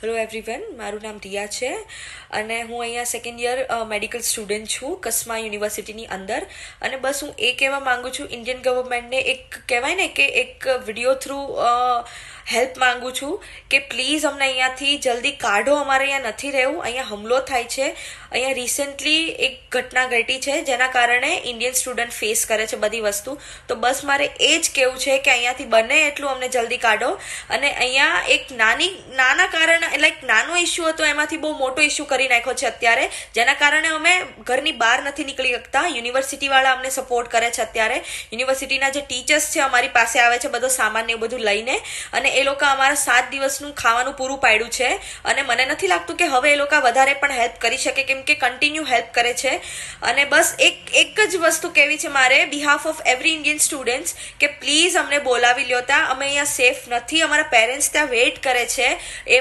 Hello everyone, મારું નામ રિયા છે અને હું અહીંયા સેકન્ડ યર મેડિકલ સ્ટુડન્ટ છું કસ્મા યુનિવર્સિટીની અંદર. અને બસ હું એ કહેવા માંગુ છું ઇન્ડિયન ગવર્મેન્ટને, એક કહેવાય ને કે એક વિડીયો થ્રુ હેલ્પ માંગુ છું કે પ્લીઝ અમને અહીંયાથી જલ્દી કાઢો. અમારે અહીંયા નથી રહેવું, અહીંયા હુમલો થાય છે. અહીંયા રિસેન્ટલી એક ઘટના ઘટી છે જેના કારણે ઇન્ડિયન સ્ટુડન્ટ ફેસ કરે છે બધી વસ્તુ. તો બસ મારે એ જ કહેવું છે કે અહીંયાથી બને એટલું અમને જલ્દી કાઢો. અને અહીંયા એક નાના કારણે લાઈક નાનો ઇસ્યુ હતો, એમાંથી બહુ મોટો ઇસ્યુ કરી નાખ્યો છે અત્યારે, જેના કારણે અમે ઘરની બહાર નથી નીકળી શકતા. યુનિવર્સિટીવાળા અમને સપોર્ટ કરે છે અત્યારે. યુનિવર્સિટીના જે ટીચર્સ છે અમારી પાસે આવે છે બધો સામાન ને એવું બધું લઈને, અને એ લોકો અમારા 7 દિવસનું ખાવાનું પૂરું પાડ્યું છે. અને મને નથી લાગતું કે હવે એ લોકો વધારે પણ હેલ્પ કરી શકે, કેમ કે કન્ટિન્યુ હેલ્પ કરે છે. અને બસ એક જ વસ્તુ કહેવી છે મારે behalf of every Indian students કે પ્લીઝ અમને બોલાવી લ્યો. ત્યાં અમે અહીંયા સેફ નથી, અમારા પેરેન્ટ્સ ત્યાં વેઇટ કરે છે. એ